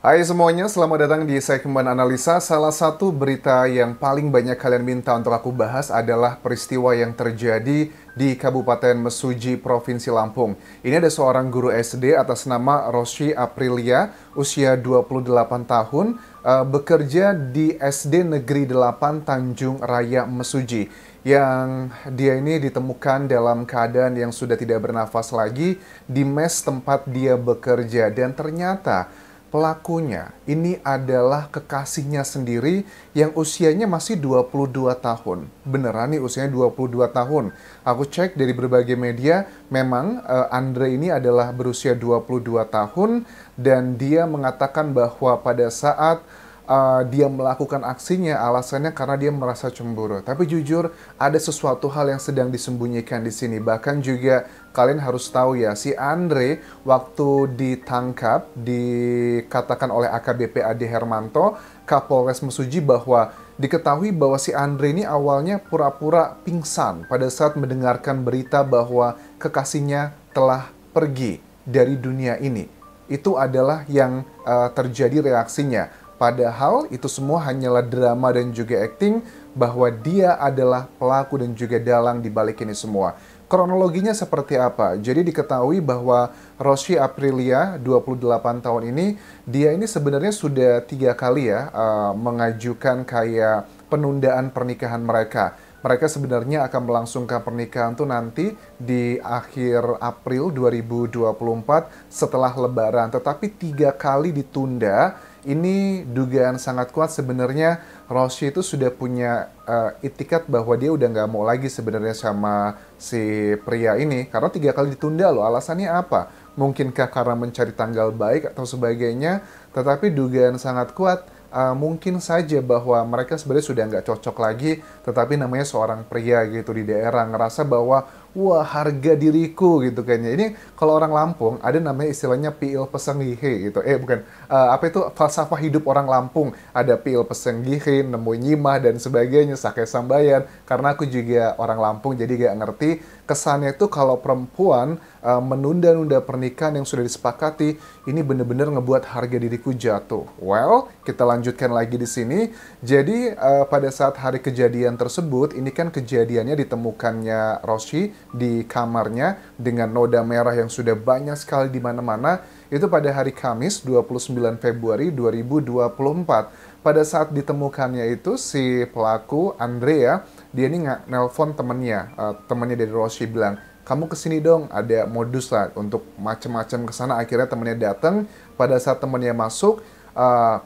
Hai semuanya, selamat datang di segmen analisa. Salah satu berita yang paling banyak kalian minta untuk aku bahas adalah peristiwa yang terjadi di Kabupaten Mesuji, Provinsi Lampung. Ini ada seorang guru SD atas nama Rosy Aprilia, usia 28 tahun, bekerja di SD Negeri 8 Tanjung Raya Mesuji. Yang dia ini ditemukan dalam keadaan yang sudah tidak bernafas lagi di mes tempat dia bekerja. Dan ternyata pelakunya ini adalah kekasihnya sendiri yang usianya masih 22 tahun. Beneran nih usianya 22 tahun. Aku cek dari berbagai media, memang Andre ini adalah berusia 22 tahun dan dia mengatakan bahwa pada saat dia melakukan aksinya alasannya karena dia merasa cemburu. Tapi jujur ada sesuatu hal yang sedang disembunyikan di sini. Bahkan juga kalian harus tahu ya, si Andre waktu ditangkap dikatakan oleh AKBP Ade Hermanto, Kapolres Mesuji, bahwa diketahui bahwa si Andre ini awalnya pura-pura pingsan pada saat mendengarkan berita bahwa kekasihnya telah pergi dari dunia ini. Itu adalah yang terjadi reaksinya. Padahal itu semua hanyalah drama dan juga acting bahwa dia adalah pelaku dan juga dalang di balik ini semua. Kronologinya seperti apa? Jadi diketahui bahwa Rosy Aprilia, 28 tahun ini, dia ini sebenarnya sudah 3 kali ya mengajukan kayak penundaan pernikahan mereka. Mereka sebenarnya akan melangsungkan pernikahan tuh nanti di akhir April 2024 setelah Lebaran. Tetapi 3 kali ditunda. Ini dugaan sangat kuat sebenarnya Rosy itu sudah punya itikat bahwa dia udah nggak mau lagi sebenarnya sama si pria ini. Karena 3 kali ditunda loh. Alasannya apa? Mungkinkah karena mencari tanggal baik atau sebagainya? Tetapi dugaan sangat kuat. Mungkin saja bahwa mereka sebenarnya sudah nggak cocok lagi, tetapi namanya seorang pria gitu di daerah ngerasa bahwa wah harga diriku gitu kayaknya. Ini kalau orang Lampung ada namanya istilahnya piil pesenggihe gitu. Bukan, apa itu falsafah hidup orang Lampung. Ada piil pesenggihe, nemu nyimah dan sebagainya, sake sambayan. Karena aku juga orang Lampung jadi gak ngerti kesannya itu kalau perempuan menunda-nunda pernikahan yang sudah disepakati, ini bener-bener ngebuat harga diriku jatuh. Well, kita lanjutkan lagi di sini. Jadi pada saat hari kejadian tersebut, ini kan kejadiannya ditemukannya Rosy di kamarnya dengan noda merah yang sudah banyak sekali di mana-mana. Itu pada hari Kamis 29 Februari 2024. Pada saat ditemukannya itu si pelaku Andrea, dia ini nelpon temennya dari Rosy bilang, kamu kesini dong, ada modus lah untuk macam-macam kesana. Akhirnya temennya datang. Pada saat temennya masuk,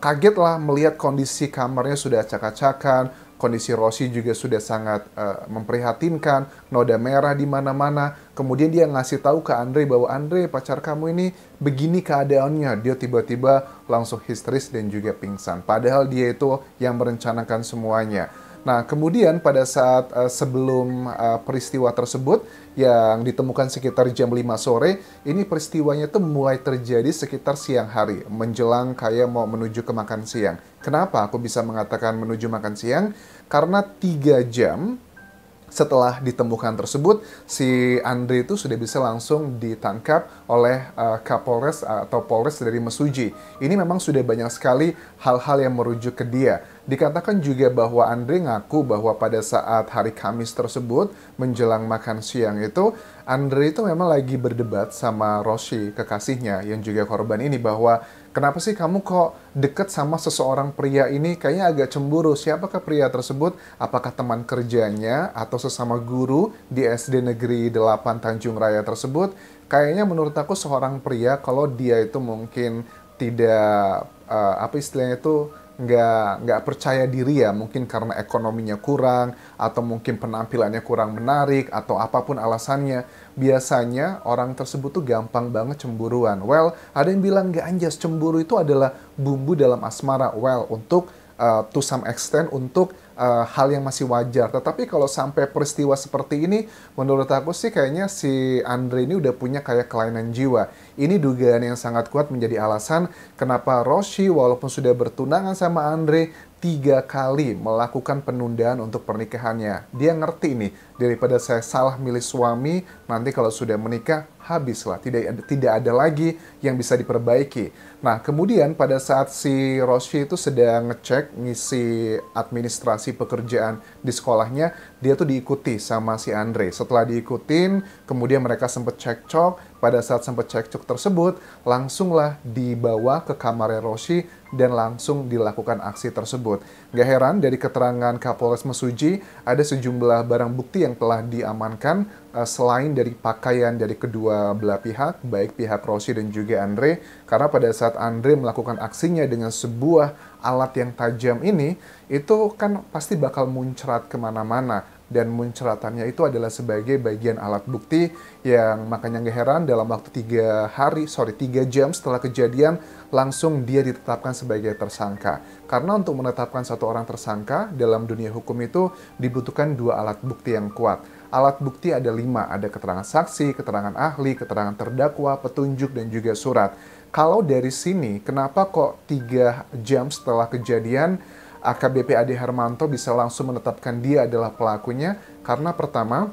kaget lah melihat kondisi kamarnya sudah acak-acakan, kondisi Rosy juga sudah sangat memprihatinkan, noda merah di mana-mana. Kemudian dia ngasih tahu ke Andre bahwa Andre, pacar kamu ini begini keadaannya. Dia tiba-tiba langsung histeris dan juga pingsan. Padahal dia itu yang merencanakan semuanya. Nah, kemudian pada saat sebelum peristiwa tersebut yang ditemukan sekitar jam 5 sore, ini peristiwanya tuh mulai terjadi sekitar siang hari, menjelang kayak mau menuju ke makan siang. Kenapa aku bisa mengatakan menuju makan siang? Karena 3 jam setelah ditemukan tersebut, si Andre itu sudah bisa langsung ditangkap oleh Kapolres atau Polres dari Mesuji. Ini memang sudah banyak sekali hal-hal yang merujuk ke dia. Dikatakan juga bahwa Andre ngaku bahwa pada saat hari Kamis tersebut, menjelang makan siang itu, Andre itu memang lagi berdebat sama Rosy, kekasihnya, yang juga korban ini, bahwa kenapa sih kamu kok deket sama seseorang pria ini? Kayaknya agak cemburu. Siapakah pria tersebut? Apakah teman kerjanya atau sesama guru di SD Negeri 8 Tanjung Raya tersebut? Kayaknya menurut aku seorang pria kalau dia itu mungkin tidak, apa istilahnya itu, nggak percaya diri ya, mungkin karena ekonominya kurang, atau mungkin penampilannya kurang menarik, atau apapun alasannya, biasanya orang tersebut tuh gampang banget cemburuan. Well, ada yang bilang nggak anjas, cemburu itu adalah bumbu dalam asmara. Well, untuk to some extent, untuk hal yang masih wajar. Tetapi kalau sampai peristiwa seperti ini, menurut aku sih kayaknya si Andre ini udah punya kayak kelainan jiwa. Ini dugaan yang sangat kuat menjadi alasan kenapa Rosy walaupun sudah bertunangan sama Andre, 3 kali melakukan penundaan untuk pernikahannya. Dia ngerti nih, daripada saya salah milih suami, nanti kalau sudah menikah habislah, tidak ada lagi yang bisa diperbaiki. Nah, kemudian pada saat si Roshi itu sedang ngecek ngisi administrasi pekerjaan di sekolahnya, dia tuh diikuti sama si Andre. Setelah diikutin, kemudian mereka sempat cekcok. Pada saat sempat cekcok tersebut, langsunglah dibawa ke kamarnya Roshi dan langsung dilakukan aksi tersebut. Gak heran dari keterangan Kapolres Mesuji, ada sejumlah barang bukti yang telah diamankan selain dari pakaian dari kedua belah pihak, baik pihak Roshi dan juga Andre. Karena pada saat Andre melakukan aksinya dengan sebuah alat yang tajam ini, itu kan pasti bakal muncrat kemana-mana. Dan muncratannya itu adalah sebagai bagian alat bukti yang makanya gak heran dalam waktu 3 jam setelah kejadian langsung dia ditetapkan sebagai tersangka. Karena untuk menetapkan satu orang tersangka dalam dunia hukum itu dibutuhkan 2 alat bukti yang kuat. Alat bukti ada 5, ada keterangan saksi, keterangan ahli, keterangan terdakwa, petunjuk, dan juga surat. Kalau dari sini, kenapa kok 3 jam setelah kejadian AKBP Ade Hermanto bisa langsung menetapkan dia adalah pelakunya? Karena pertama,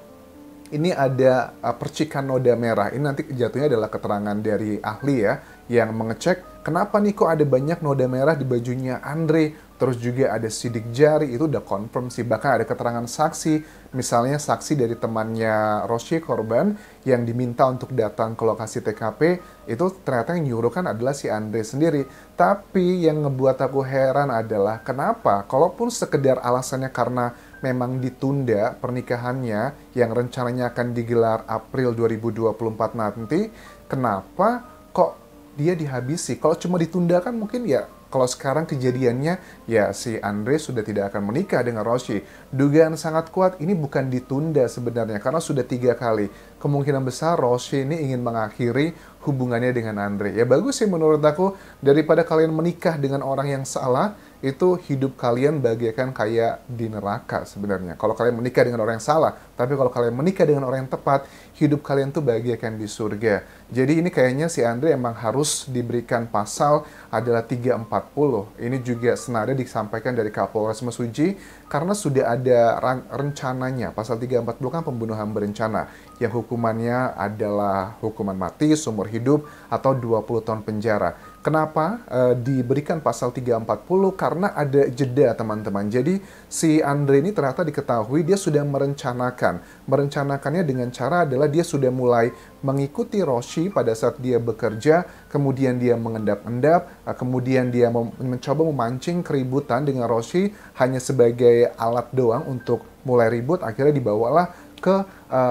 ini ada percikan noda merah. Ini nanti jatuhnya adalah keterangan dari ahli ya, yang mengecek kenapa nih kok ada banyak noda merah di bajunya Andre. Terus juga ada sidik jari, itu udah confirm sih. Bahkan ada keterangan saksi, misalnya saksi dari temannya Roshi korban yang diminta untuk datang ke lokasi TKP, itu ternyata yang nyuruhkan adalah si Andre sendiri. Tapi yang ngebuat aku heran adalah kenapa, kalaupun sekedar alasannya karena memang ditunda pernikahannya yang rencananya akan digelar April 2024 nanti, kenapa kok dia dihabisi? Kalau cuma ditunda kan mungkin ya, kalau sekarang kejadiannya, ya si Andre sudah tidak akan menikah dengan Roshi. Dugaan sangat kuat ini bukan ditunda sebenarnya, karena sudah 3 kali. Kemungkinan besar Roshi ini ingin mengakhiri hubungannya dengan Andre. Ya bagus sih menurut aku, daripada kalian menikah dengan orang yang salah, itu hidup kalian bagaikan kayak di neraka sebenarnya. Kalau kalian menikah dengan orang yang salah, tapi kalau kalian menikah dengan orang yang tepat, hidup kalian tuh bagaikan di surga. Jadi ini kayaknya si Andre emang harus diberikan pasal adalah 340. Ini juga senada disampaikan dari Kapolres Mesuji, karena sudah ada rencananya. Pasal 340 kan pembunuhan berencana, yang hukumannya adalah hukuman mati, seumur hidup, atau 20 tahun penjara. Kenapa diberikan pasal 340? Karena ada jeda, teman-teman. Jadi si Andre ini ternyata diketahui dia sudah merencanakan. Merencanakannya dengan cara adalah dia sudah mulai mengikuti Roshi pada saat dia bekerja, kemudian dia mengendap-endap, kemudian dia mencoba memancing keributan dengan Roshi hanya sebagai alat doang untuk mulai ribut. Akhirnya dibawalah ke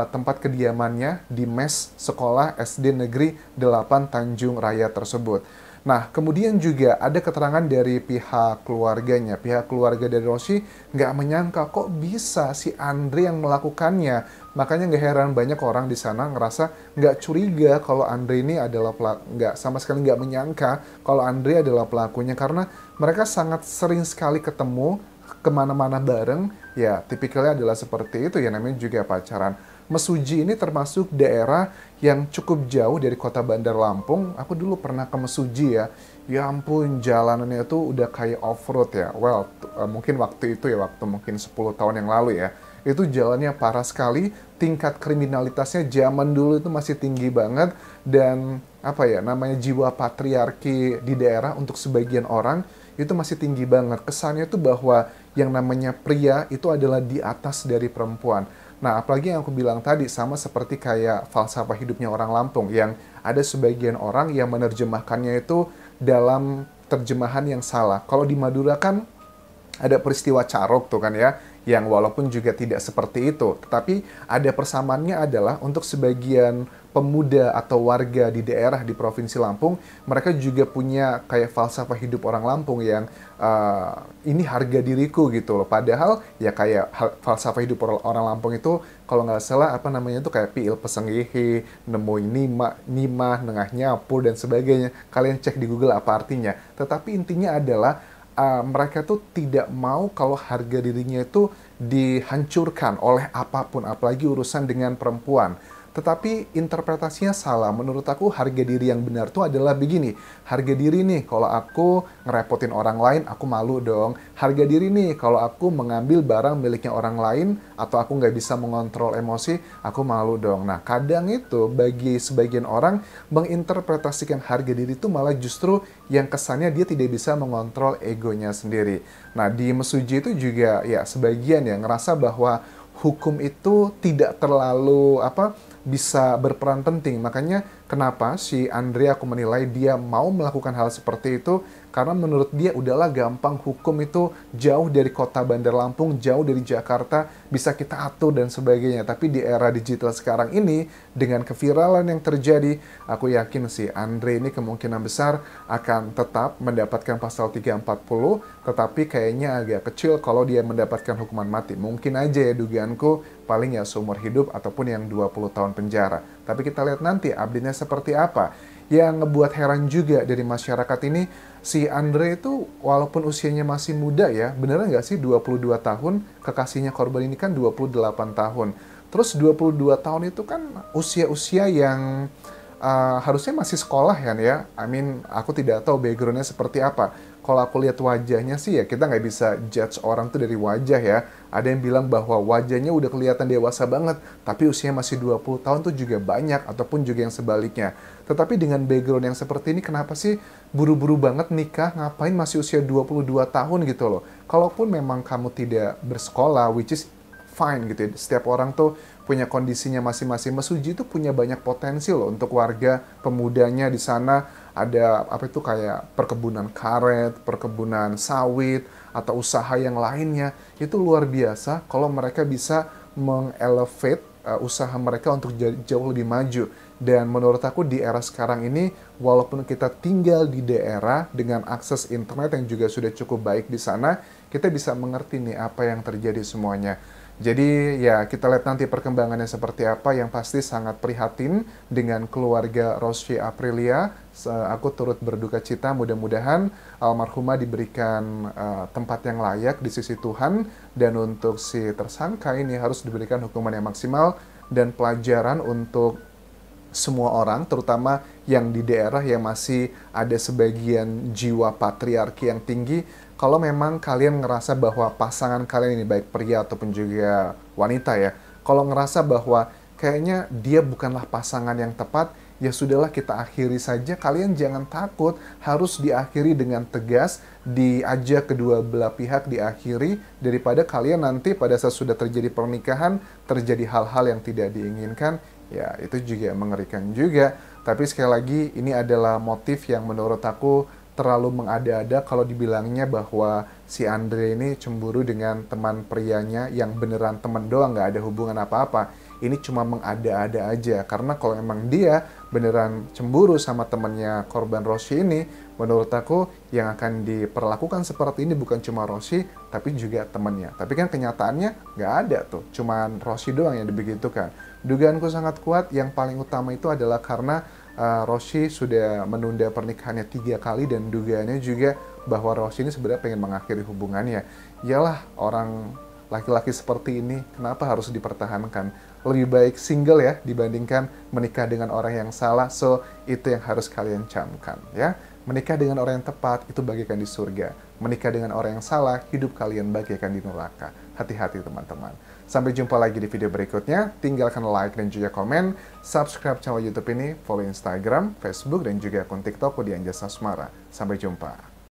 tempat kediamannya di mes sekolah SD Negeri 8 Tanjung Raya tersebut. Nah, kemudian juga ada keterangan dari pihak keluarganya. Pihak keluarga dari Roshi nggak menyangka kok bisa si Andre yang melakukannya. Makanya nggak heran banyak orang di sana ngerasa nggak curiga kalau Andre ini adalah nggak sama sekali nggak menyangka kalau Andre adalah pelakunya. Karena mereka sangat sering sekali ketemu kemana-mana bareng. Ya, tipikalnya adalah seperti itu ya, namanya juga pacaran. Mesuji ini termasuk daerah yang cukup jauh dari kota Bandar Lampung. Aku dulu pernah ke Mesuji ya. Ya ampun, jalanannya itu udah kayak off-road ya. Well, mungkin waktu itu ya, waktu mungkin 10 tahun yang lalu ya. Itu jalannya parah sekali, tingkat kriminalitasnya zaman dulu itu masih tinggi banget. Dan apa ya, namanya jiwa patriarki di daerah untuk sebagian orang itu masih tinggi banget. Kesannya tuh bahwa yang namanya pria itu adalah di atas dari perempuan. Nah, apalagi yang aku bilang tadi, sama seperti kayak falsafah hidupnya orang Lampung, yang ada sebagian orang yang menerjemahkannya itu dalam terjemahan yang salah. Kalau di Madura kan ada peristiwa carok tuh kan ya, yang walaupun juga tidak seperti itu, tetapi ada persamaannya adalah untuk sebagian pemuda atau warga di daerah di Provinsi Lampung, mereka juga punya kayak falsafah hidup orang Lampung yang ini harga diriku gitu loh. Padahal ya kayak falsafah hidup orang Lampung itu kalau nggak salah apa namanya itu kayak piil pesenggihi, nemuin nimah, nengah nyapur dan sebagainya. Kalian cek di Google apa artinya. Tetapi intinya adalah mereka tuh tidak mau kalau harga dirinya itu dihancurkan oleh apapun, apalagi urusan dengan perempuan. tetapi interpretasinya salah. Menurut aku harga diri yang benar tuh adalah begini. Harga diri nih, kalau aku ngerepotin orang lain, aku malu dong. Harga diri nih, kalau aku mengambil barang miliknya orang lain, atau aku nggak bisa mengontrol emosi, aku malu dong. Nah, kadang itu bagi sebagian orang, menginterpretasikan harga diri itu malah justru yang kesannya dia tidak bisa mengontrol egonya sendiri. Nah, di Mesuji itu juga ya sebagian ya ngerasa bahwa hukum itu tidak terlalu bisa berperan penting. Makanya kenapa si Andre aku menilai dia mau melakukan hal seperti itu, karena menurut dia udahlah gampang, hukum itu jauh dari kota Bandar Lampung, jauh dari Jakarta, bisa kita atur dan sebagainya. Tapi di era digital sekarang ini, dengan keviralan yang terjadi, aku yakin si Andre ini kemungkinan besar akan tetap mendapatkan pasal 340, tetapi kayaknya agak kecil kalau dia mendapatkan hukuman mati. Mungkin aja ya dugaanku, paling ya seumur hidup ataupun yang 20 tahun penjara. Tapi kita lihat nanti update-nya seperti apa. Yang ngebuat heran juga dari masyarakat ini, si Andre itu walaupun usianya masih muda ya, beneran nggak sih 22 tahun, kekasihnya korban ini kan 28 tahun. Terus 22 tahun itu kan usia-usia yang harusnya masih sekolah kan ya. Aku tidak tahu background-nya seperti apa. Kalau aku lihat wajahnya sih ya kita nggak bisa judge orang tuh dari wajah ya. Ada yang bilang bahwa wajahnya udah kelihatan dewasa banget, tapi usianya masih 20 tahun tuh juga banyak, ataupun juga yang sebaliknya. Tetapi dengan background yang seperti ini, kenapa sih buru-buru banget nikah, ngapain masih usia 22 tahun gitu loh. Kalaupun memang kamu tidak bersekolah, which is fine gitu ya. Setiap orang tuh punya kondisinya masing-masing. Mesuji itu punya banyak potensi loh untuk warga pemudanya di sana. Ada kayak perkebunan karet, perkebunan sawit, atau usaha yang lainnya. Itu luar biasa kalau mereka bisa mengelevate usaha mereka untuk jauh lebih maju. Dan menurut aku di era sekarang ini, walaupun kita tinggal di daerah dengan akses internet yang juga sudah cukup baik di sana, kita bisa mengerti nih apa yang terjadi semuanya. Jadi ya kita lihat nanti perkembangannya seperti apa. Yang pasti sangat prihatin dengan keluarga Rossi Aprilia. Aku turut berduka cita, mudah-mudahan almarhumah diberikan tempat yang layak di sisi Tuhan. Dan untuk si tersangka ini harus diberikan hukuman yang maksimal dan pelajaran untuk semua orang, terutama yang di daerah yang masih ada sebagian jiwa patriarki yang tinggi. Kalau memang kalian ngerasa bahwa pasangan kalian ini, baik pria ataupun juga wanita ya, kalau ngerasa bahwa kayaknya dia bukanlah pasangan yang tepat, ya sudahlah kita akhiri saja. Kalian jangan takut, harus diakhiri dengan tegas, diajak kedua belah pihak diakhiri, daripada kalian nanti pada saat sudah terjadi pernikahan, terjadi hal-hal yang tidak diinginkan. Ya, itu juga mengerikan juga. Tapi sekali lagi, ini adalah motif yang menurut aku terlalu mengada-ada kalau dibilangnya bahwa si Andre ini cemburu dengan teman prianya yang beneran teman doang, nggak ada hubungan apa-apa. Ini cuma mengada-ada aja. Karena kalau emang dia beneran cemburu sama temannya korban Rossi ini, menurut aku yang akan diperlakukan seperti ini bukan cuma Rossi, tapi juga temannya. Tapi kan kenyataannya nggak ada tuh, cuman Rossi doang yang dibegitukan. Dugaanku sangat kuat, yang paling utama itu adalah karena Rossi sudah menunda pernikahannya 3 kali, dan dugaannya juga bahwa Rossi ini sebenarnya pengen mengakhiri hubungannya. Iyalah, orang laki-laki seperti ini kenapa harus dipertahankan? Lebih baik single ya dibandingkan menikah dengan orang yang salah. So, itu yang harus kalian camkan ya. Menikah dengan orang yang tepat itu bagaikan di surga. Menikah dengan orang yang salah, hidup kalian bagaikan di neraka. Hati-hati teman-teman. Sampai jumpa lagi di video berikutnya. Tinggalkan like dan juga komen. Subscribe channel YouTube ini, follow Instagram, Facebook, dan juga akun TikTok di Anjas Asmara. Sampai jumpa.